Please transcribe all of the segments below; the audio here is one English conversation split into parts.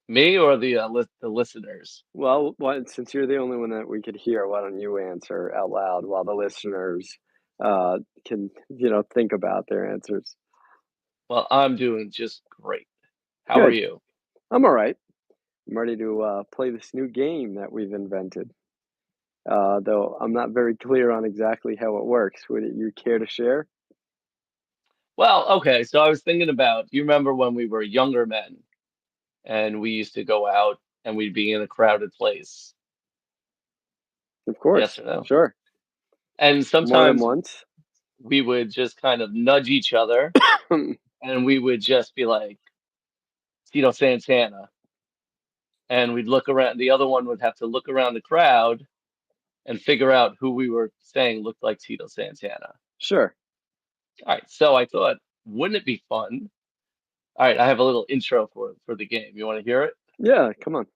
Me or the listeners? Well, since you're the only one that we could hear, why don't you answer out loud while the listeners can, think about their answers? Well, I'm doing just great. How are Good. you? I'm all right. I'm ready to play this new game that we've invented. Though I'm not very clear on exactly how it works. Would you care to share? Well, okay. So I was thinking about, do you remember when we were younger men and we used to go out and we'd be in a crowded place? Of Yes course. or no? Sure. And More than sometimes once. we would just kind of nudge each other and we would just be like, Tito Santana. And we'd look around, the other one would have to look around the crowd and figure out who we were saying looked like Tito Santana. Sure. All right. So I thought, wouldn't it be fun? All right. I have a little intro for the game. You want to hear it? Yeah, come on.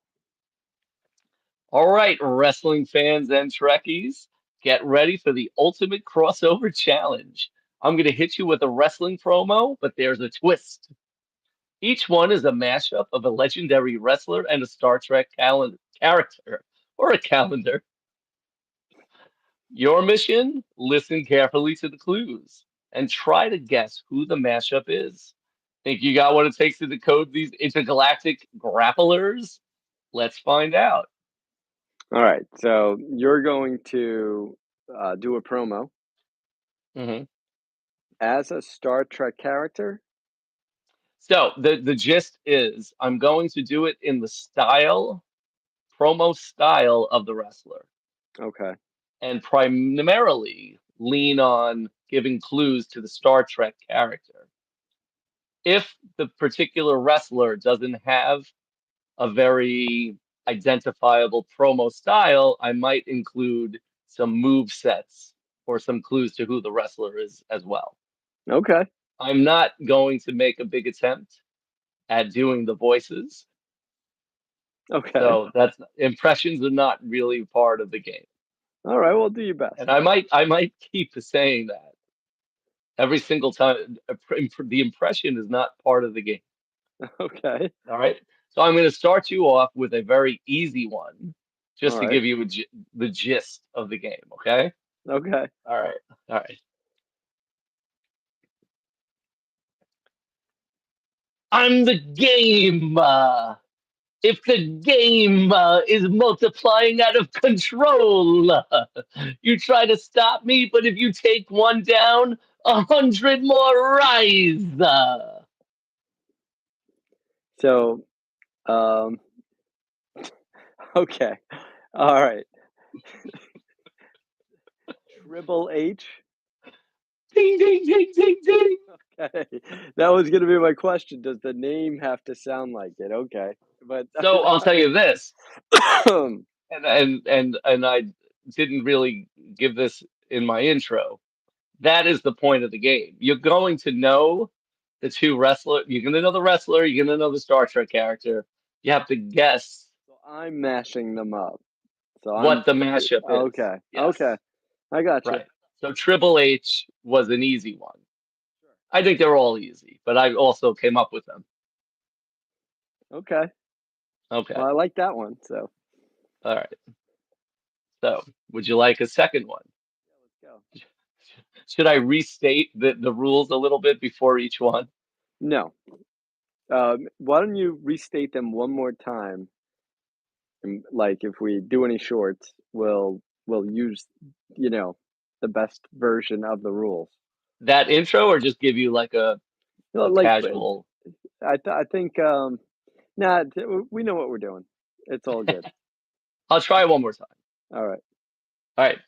All right, wrestling fans and Trekkies, get ready for the ultimate crossover challenge. I'm going to hit you with a wrestling promo, but there's a twist. Each one is a mashup of a legendary wrestler and a Star Trek character, or a calendar. Your mission? Listen carefully to the clues and try to guess who the mashup is. Think you got what it takes to decode these intergalactic grapplers? Let's find out. All right. So you're going to do a promo Mhm. as a Star Trek character. So the gist is I'm going to do it in the promo style of the wrestler, Okay. and primarily lean on giving clues to the Star Trek character. If the particular wrestler doesn't have a very identifiable promo style, I might include some move sets or some clues to who the wrestler is as well. Okay. I'm not going to make a big attempt at doing the voices. Okay. So that's impressions are not really part of the game. All right. Well, do your And best. I might keep saying that every single time. The impression is not part of the game. Okay. All right. So I'm going to start you off with a very easy one All just to right. give you the gist of the game. Okay. Okay. All right. All right. I'm the game. If the game is multiplying out of control, you try to stop me, but if you take one down, 100 more rise. So, um, okay. All right. Triple H. Ding, ding, ding, ding, ding. Okay. That was going to be my question. Does the name have to sound like it? Okay. But So I'll tell you this, okay. and I didn't really give this in my intro. That is the point of the game. You're going to know the two wrestler. You're going to know the wrestler. You're going to know the Star Trek character. You have to guess So I'm mashing them up. So what I'm the mashup is. okay. Okay. Yes, I got you. right. So Triple H was an easy one. I think they're all easy, but I also came up with them. Okay. Okay. Well, I like that one. So All right. So would you like a second one? yeah, let's go. Should I restate the rules a little bit before each one? No. Why don't you restate them one more time? And like, if we do any shorts, we'll use, you know, the best version of the rules. That intro, or just give you like a Like, casual? I think, nah, we know what we're doing. It's all good. I'll try one more time. All right. All right.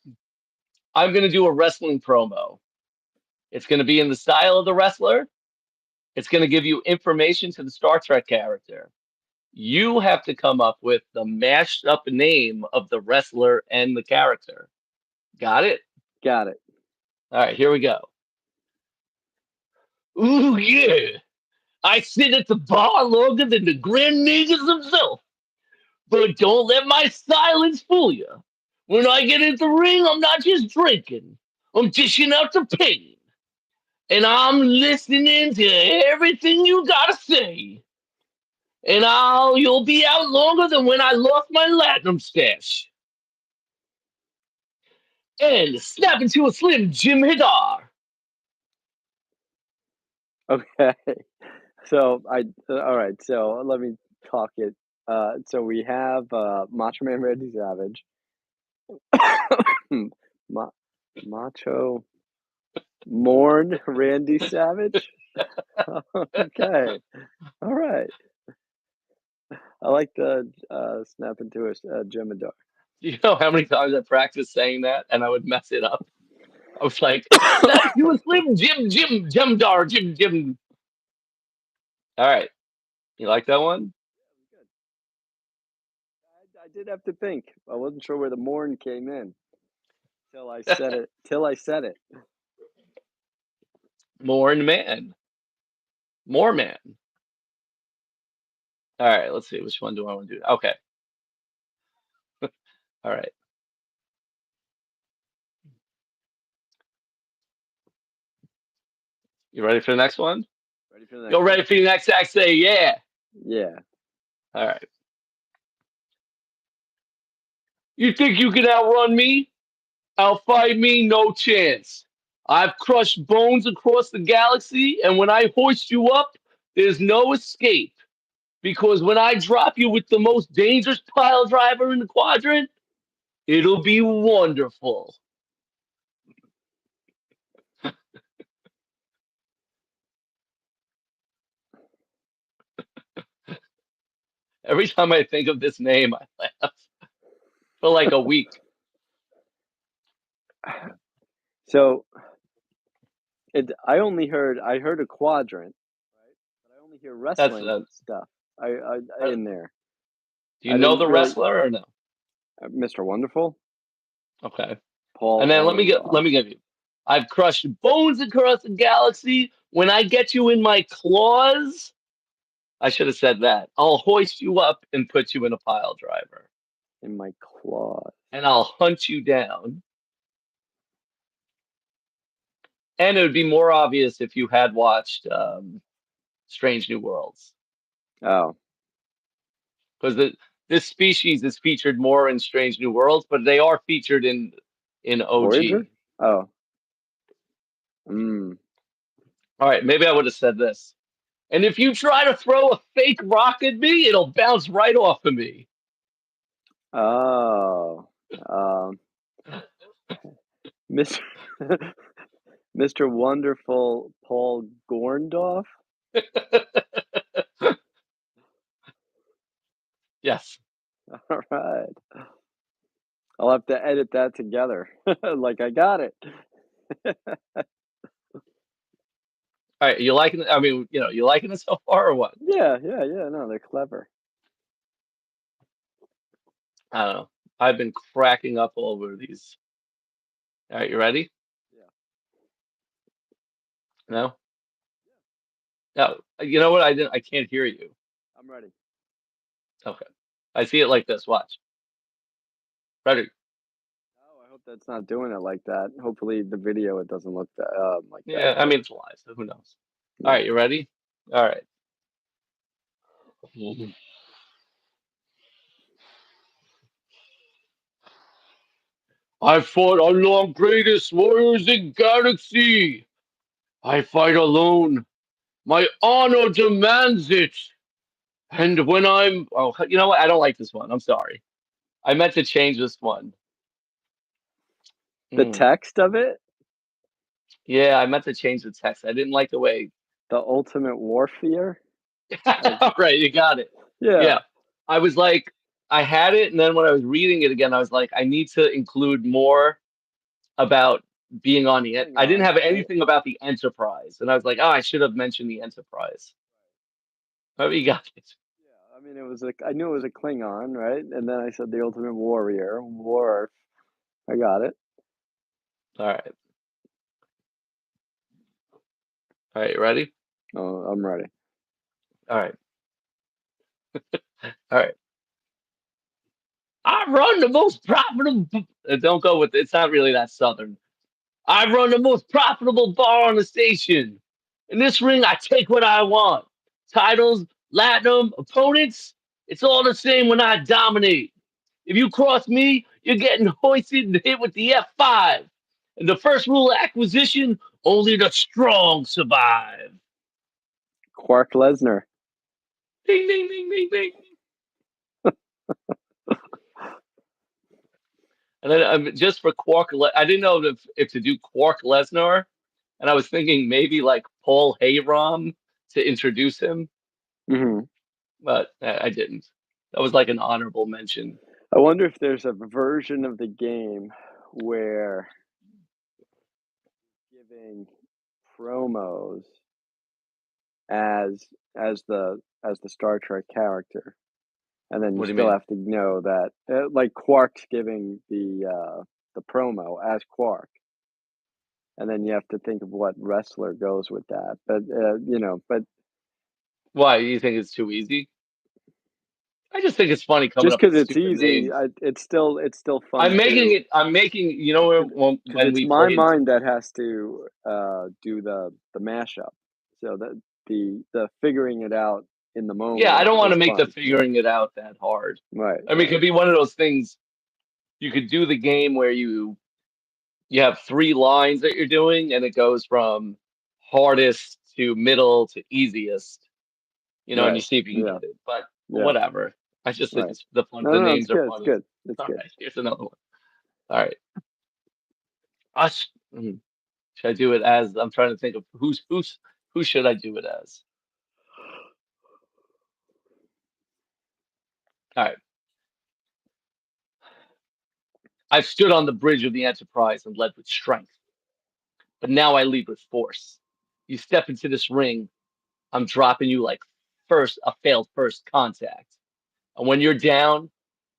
I'm going to do a wrestling promo. It's going to be in the style of the wrestler. It's going to give you information to the Star Trek character. You have to come up with the mashed up name of the wrestler and the character. Got it? Got it. All right, here we go. Ooh, yeah. I sit at the bar longer than the Grand Negus himself. But don't let my silence fool you. When I get in the ring, I'm not just drinking. I'm dishing out the pain. And I'm listening to everything you gotta say. And you'll be out longer than when I lost my latinum stash. And snap into a slim Jim Hadar. Okay. So all right. So let me talk it. So we have Macho Man Randy Savage, Ma- Macho Mourn Randy Savage. Okay. All right. I like the snap into a Gemador. You know how many times I practiced saying that and I would mess it up? I was like, snap into a slim Jim Dar, Jim. All right. You like that one? Good. I did have to think. I wasn't sure where the Mourn came in till I said it. Till I said it. More man. More man. All right. Let's see. Which one do I want to do? Okay. All right. You ready for the next one? Ready for the Go next one? ready for the next act. Say yeah. Yeah. All right. You think you can outrun me? Outfight me? No chance. I've crushed bones across the galaxy, and when I hoist you up, there's no escape. Because when I drop you with the most dangerous pile driver in the quadrant, it'll be wonderful. Every time I think of this name, I laugh for like a week. So I heard a quadrant, right? But I only hear That's wrestling stuff. uh, In there. do you I know didn't the really wrestler or no? Mr. Wonderful, Okay. Paul And then let Orndorff. me give you. I've crushed bones across the galaxy. When I get you in my claws, I should have said that. I'll hoist you up and put you in a pile driver, In my claws. and I'll hunt you down. And it would be more obvious if you had watched Strange New Worlds, Oh, because this species is featured more in Strange New Worlds, but they are featured in Voyager? OG. Oh, mm. All right, maybe I would have said this. And if you try to throw a fake rock at me, it'll bounce right off of me. Oh, um, Mr. Mr. Wonderful Paul Gorndorff. Yes. All right, I'll have to edit that together. Like I got it. All right, you liking it? I mean, you liking it so far or what? Yeah, yeah, yeah. No, they're clever. I don't know. I've been cracking up over these. All right, you ready? Yeah, No? No. You know what? I can't hear you. I'm ready. Okay. I see it like this. Watch. Ready? Oh, I hope that's not doing it like that. Hopefully, the video it doesn't look that like that. Yeah, I But mean it's live, so who knows? All yeah, right, you ready? All right. I fought along greatest warriors in galaxy. I fight alone. My honor demands it. And when you know what? I don't like this one. I'm sorry. I meant to change this one. the Hmm. text of it, Yeah, I meant to change the text. I didn't like the way. the ultimate warfare. Like, All right, you got it. yeah, Yeah, I was like, I had it, and then when I was reading it again, I was like, I need to include more about being on the. I didn't Klingon, have right? anything about the Enterprise, and I was like, oh, I should have mentioned the Enterprise. Oh, you got it. Yeah, I mean, it was I knew it was a Klingon, right? And then I said the ultimate warrior, Worf. I got it. All right, all right, you ready? Oh, I'm ready. All right, all right. I run the most profitable. Don't go with it. It's not really that southern. I run the most profitable bar on the station. In this ring, I take what I want. Titles, Latinum, opponents, it's all the same when I dominate. If you cross me, you're getting hoisted and hit with the F5. And the first rule of acquisition, only the strong survive. Quark Lesnar. Ding, ding, ding, ding, ding. And then just for I didn't know if to do Quark Lesnar, and I was thinking maybe like Paul Heyram to introduce him, Hmm. but I didn't. That was like an honorable mention. I wonder if there's a version of the game where giving promos as as the Star Trek character, and then you What do you still mean? have to know that like Quark's giving the promo as Quark, and then you have to think of what wrestler goes with that. But but Why? You think it's too easy? I just think it's funny coming just up with because it's stupid easy, names. it's still fun to I'm making, you know, because when it's we my played. mind that has to do the mashup. So that the figuring it out in the Yeah, I moment don't want to is make the fun. figuring it out that hard. Right, I mean, it right. could be one of those things. You could do the game where you have three lines that you're doing, and it goes from hardest to middle to easiest, you know, and you Right. see if you can Yeah. get it. But Yeah. whatever. I just think Right. the fun. No, The no, no, it's names are good. It's funny. good. It's All good. right, here's another one. All right, us. Should I do it as? I'm trying to think of who should I do it as? All right, I've stood on the bridge of the Enterprise and led with strength, but now I lead with force. You step into this ring, I'm dropping you like a failed first contact. And when you're down,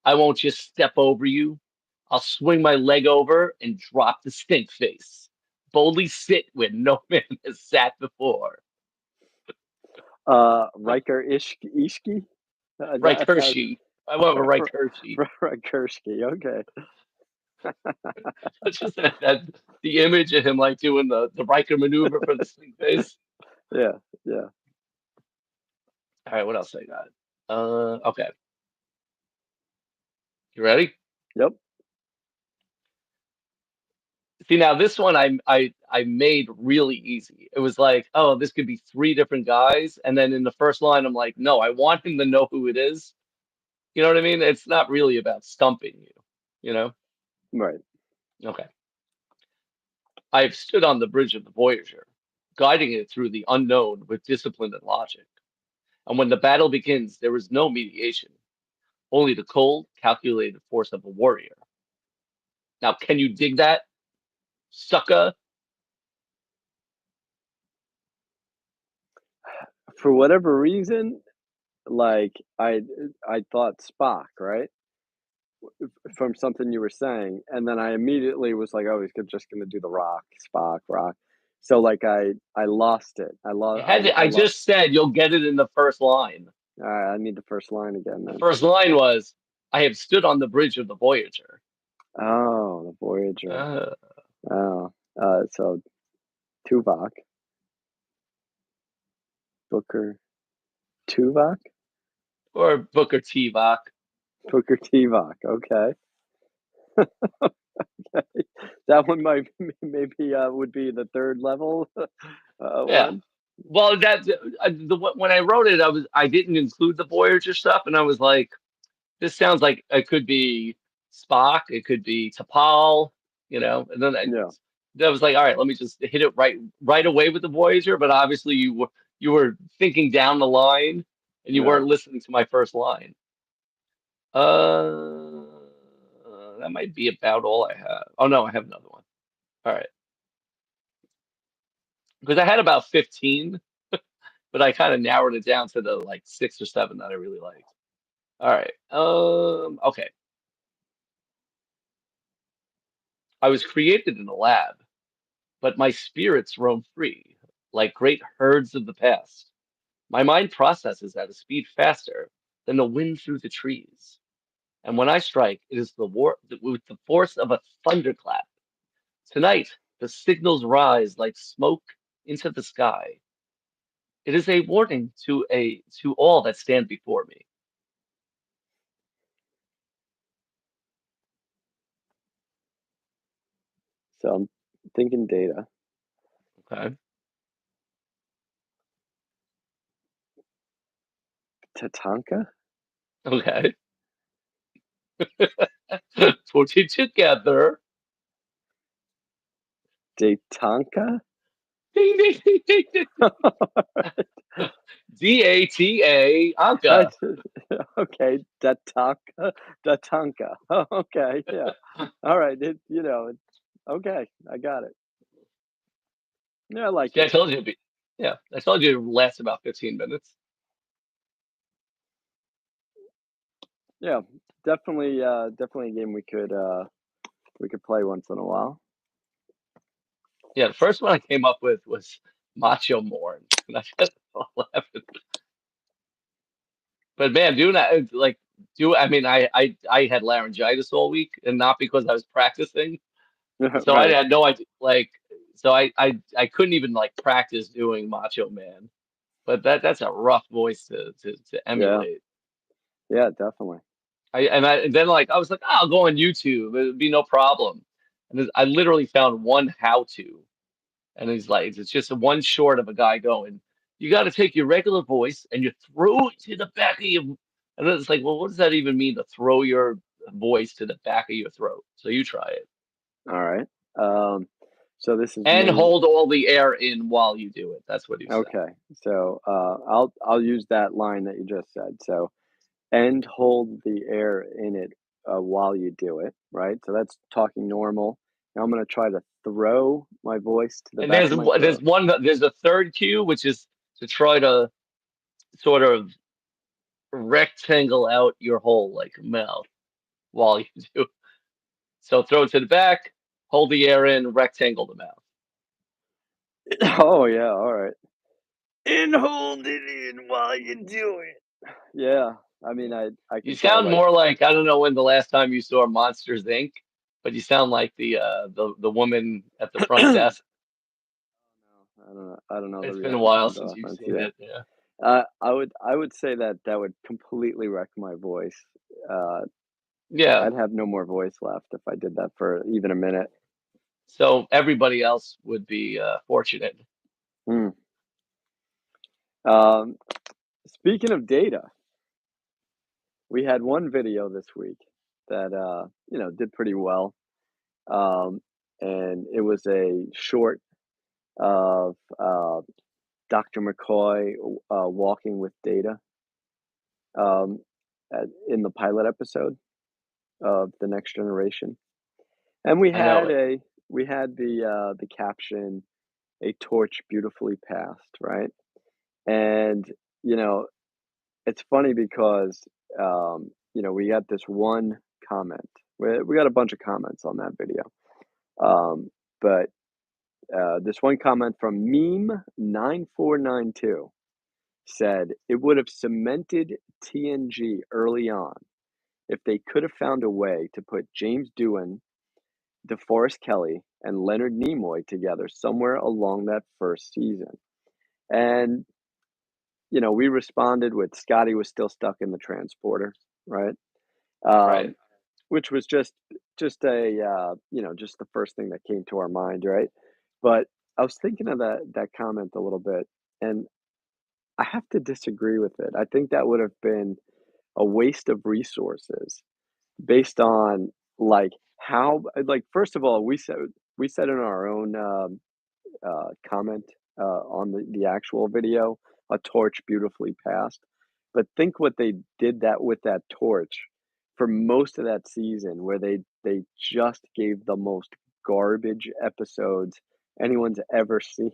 I won't just step over you. I'll swing my leg over and drop the stink face. Boldly sit where no man has sat before. Riker Ishki? Right That Hershey. I went with right Hershey. Rikersky. Okay. It's just that the image of him like doing the Riker maneuver for the stink face. Yeah. Yeah. All right, what else I got? Okay. You ready? Yep. See now this one I made really easy. It was like, oh, this could be three different guys, and then in the first line, I'm like, no, I want him to know who it is. You know what I mean? It's not really about stumping you, you know? Right. Okay. I've stood on the bridge of the Voyager, guiding it through the unknown with discipline and logic. And when the battle begins, there is no mediation, only the cold, calculated force of a warrior. Now, can you dig that, sucker? For whatever reason, like I thought Spock, right? From something you were saying, and then I immediately was like, "Oh, just gonna do the Rock, Spock, Rock." So like I lost it. I I lost. just said you'll get it in the first line. All right, I need the first line again The then. first line was, I have stood on the bridge of the Voyager. Oh, the Voyager. Uh, Oh, so Tuvok, Booker, Tuvok, or Booker T. Bach. Booker Tuvok. Okay, that one might maybe would be the third level Yeah. one. Well, when I wrote it, I didn't include the Voyager stuff, and I was like, this sounds like it could be Spock, it could be T'Pol, you know. And then Yeah, I was like, all right, let me just hit it right away with the Voyager. But obviously, you were thinking down the line, and you yeah. weren't listening to my first line. Uh, that might be about all I have. Oh no, I have another one. All right, because I had about 15, but I kind of narrowed it down to the like six or seven that I really liked. All right. Okay. I was created in a lab, but my spirits roam free, like great herds of the past. My mind processes at a speed faster than the wind through the trees. And when I strike, it is with the force of a thunderclap. Tonight, the signals rise like smoke into the sky. It is a warning to all that stand before me. So I'm thinking data. Okay. Tatanka? Okay. Put it together. Datanka? Ding ding ding ding ding. Data I Anka. just, okay, Datanka, Datanka. Okay, yeah. All right, okay, I got it. Yeah, I like See, I it. told you it'd be. Yeah, I told you it would last about 15 minutes. Yeah, definitely a game we could play once in a while. Yeah, the first one I came up with was Macho Morn, and I just laughing. But man, doing that like do I mean I had laryngitis all week, and not because I was practicing, so I Right. had no idea. Like, so I couldn't even like practice doing Macho Man. But that's a rough voice to Yeah. emulate. Yeah, definitely. And then like I was like, oh, I'll go on YouTube. It'd be no problem. And I literally found one how to, and he's like, it's just one short of a guy going, you got to take your regular voice and you throw it to the back of your. And then it's like, well, what does that even mean to throw your voice to the back of your throat? So you try it All right. Um, so this is and me. hold all the air in while you do it. That's what he said. Okay. So I'll use that line that you just said. So and hold the air in it while you do it, right? So that's talking normal. Now I'm going to try to throw my voice to the And back of my throat. there's a third cue, which is to try to sort of rectangle out your whole like mouth while you do. So throw it to the back, hold the air in, rectangle the mouth. Oh yeah, all right. And hold it in while you do it. Yeah, I mean, I You can tell sound like more like I don't know when the last time you saw Monsters Inc., but you sound like the woman at the front no, desk. I don't know It's been a while the since you've reference. seen Yeah, it. Yeah. I would say that that would completely wreck my voice. Uh, Yeah. I'd have no more voice left if I did that for even a minute. So everybody else would be fortunate. Hmm. Um, Speaking of data, we had one video this week that did pretty well, um, and it was a short of Dr. McCoy walking with Data um, in the pilot episode of The Next Generation, and I know it. we had the caption "A torch beautifully passed," right? And you know, it's funny because we got this one comment. We got a bunch of comments on that video, but this one comment from meme9492 said it would have cemented TNG early on if they could have found a way to put James Doohan, DeForest Kelly, and Leonard Nimoy together somewhere along that first season. And, we responded with Scotty was still stuck in the transporter, right? Right. Um, which was just just the first thing that came to our mind, right? But I was thinking of that comment a little bit, and I have to disagree with it. I think that would have been a waste of resources based on like how like first of all we said in our own comment on the actual video a torch beautifully passed, but think what they did that with that torch for most of that season where they just gave the most garbage episodes anyone's ever seen.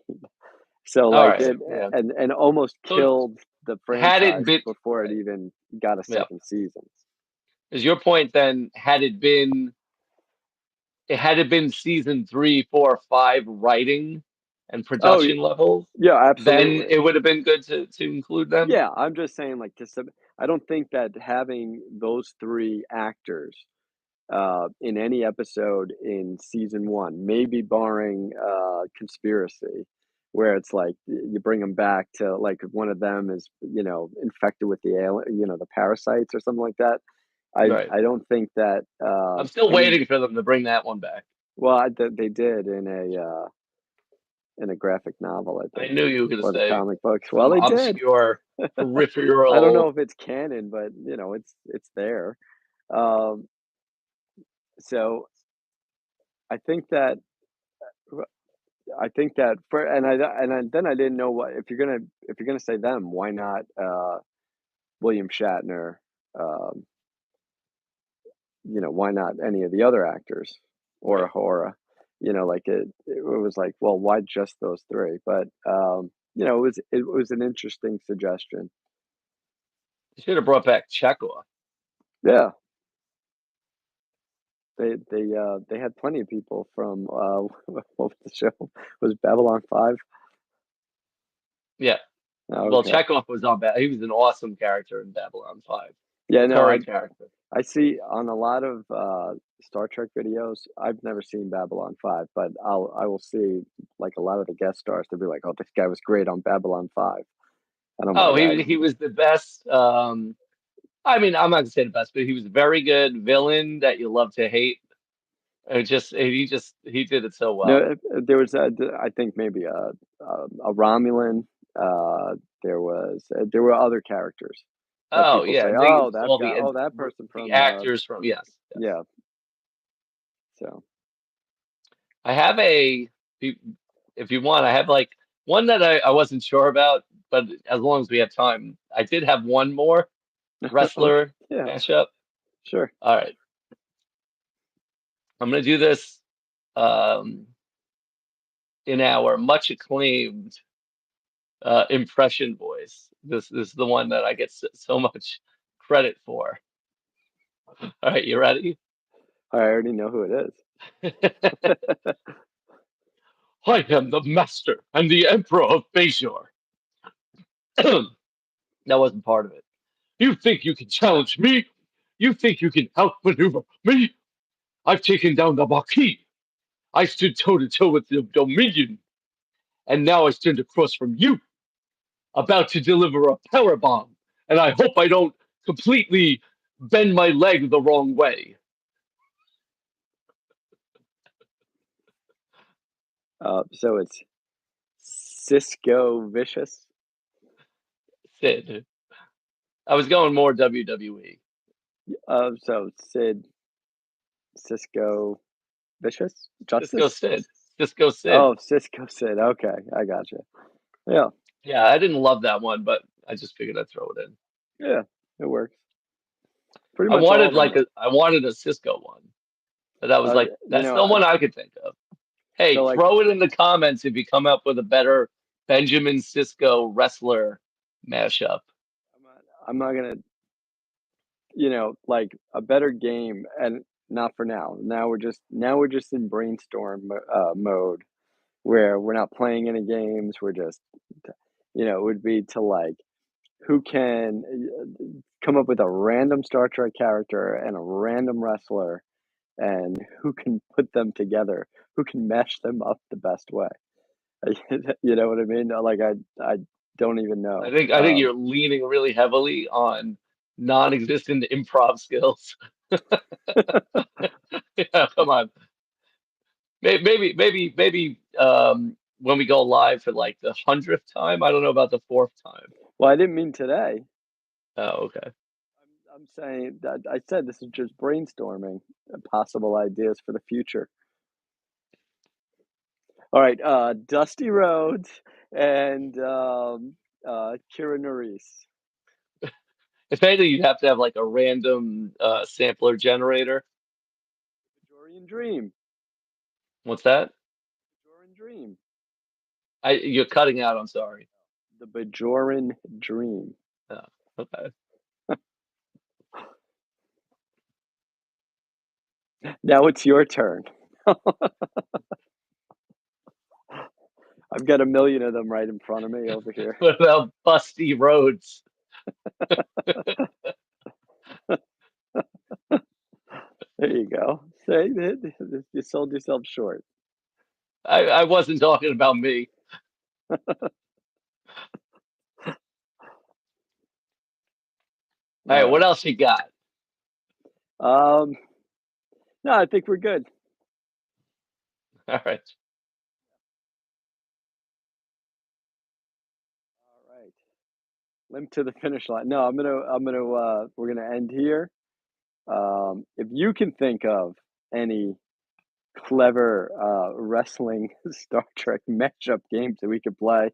So All like right. it Yeah. and almost So killed the had it franchise been before it right. even got a Yeah. second season. Is your point then? Had it been season three, four, five writing and Oh, production levels, yeah, then absolutely. it would have been good to include them. Yeah, I'm just saying, like, I don't think that having those 3 actors, in any episode in season 1, maybe barring, Conspiracy, where it's like you bring them back to like one of them is infected with the alien, the parasites or something like that. I Right. I don't think that I'm still I mean, waiting for them to bring that one back. well, they did in a graphic novel, I I think, knew you were going to or the say comic books. Well, some they did. obscure I don't peripheral. know if it's canon, but it's there. Um, so I think that for then I didn't know what if you're gonna say them, why not William Shatner? Um, why not any of the other actors or Right. Ahura? Like it was like, well, why just those three? But it was an interesting suggestion. They should have brought back Chekhov. Yeah, they had plenty of people from what was the show? Was it Babylon 5? Yeah. Oh, Well, okay. Chekhov was on bad. He was an awesome character in Babylon 5. Yeah, no, I Recurring character. I see on a lot of Star Trek videos. I've never seen Babylon 5, but I will see like a lot of the guest stars. They'll be like, "Oh, this guy was great on Babylon 5," and I'm like, Oh, he was the best. I mean, I'm not gonna say the best, but he was a very good villain that you love to hate. He did it so no, well. there was I think maybe a Romulan. Uh, there were other characters that Oh people yeah, say, and they "Oh, used that all guy, oh, that person the from actors from yes, yes. yeah." So I have if if you want, I have like one that I wasn't sure about, but as long as we have time, I did have one more wrestler yeah, mashup. sure. All right, I'm gonna do this um, in our much acclaimed impression voice. This is the one that I get so much credit for. All right, you ready? I already know who it I is. am the master and the emperor of Bajor. That wasn't part of it. You think you can challenge me? You think you can outmaneuver me? I've taken down the Marquis. I stood toe to toe with the Dominion, and now I stand across from you, about to deliver a power bomb. And I hope I don't completely bend my leg the wrong way. So it's Cisco Vicious. Sid. I was going more WWE. So Cisco Vicious Cisco Justice. Sid. Cisco Sid. Oh, Cisco Sid. Okay, I got you. Yeah, Yeah, I didn't love that one, but I just figured I'd throw it in. yeah, it works. Pretty much all of them. I wanted a Cisco one, but that was Uh, like you that's know, the I, one I could think of. Hey, so like throw it in the comments if you come up with a better Benjamin Cisco wrestler mashup. I'm not gonna, like a better game, and not for now. Now we're just in brainstorm mode where we're not playing any games. We're just, it would be to like who can come up with a random Star Trek character and a random wrestler, and who can put them together, who can mesh them up the best way. You know what I mean? Like I don't even know. I think you're leaning really heavily on non-existent improv skills. Yeah, come on. When we go live for like the 100th time, I don't know about the fourth time. Well, I didn't mean today. Oh, okay. I'm saying that I said this is just brainstorming possible ideas for the future. All right, Dusty Rhodes and Kira Nerys. If anything, you'd have to have like a random sampler generator. Bajoran Dream. What's that? Bajoran Dream. You're cutting out. I'm sorry. The Bajoran Dream. Oh, okay. Now it's your turn. I've got a million of them right in front of me over here. What about Busty Roads? There you go. Say you sold yourself short. I wasn't talking about me. All right, All what right. else you got? Um, no, I think we're good. All right. All right. Limp to the finish line. No, we're gonna end here. If you can think of any clever wrestling Star Trek matchup games that we could play,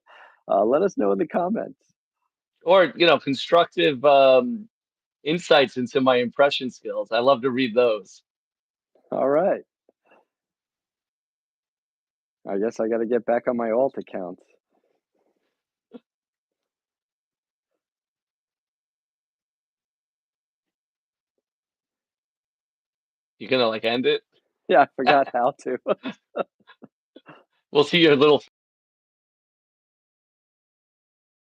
let us know in the comments. Or, constructive insights into my impression skills. I love to read those. All right. I guess I got to get back on my alt accounts. You gonna like end it? Yeah, I forgot how to. We'll see your little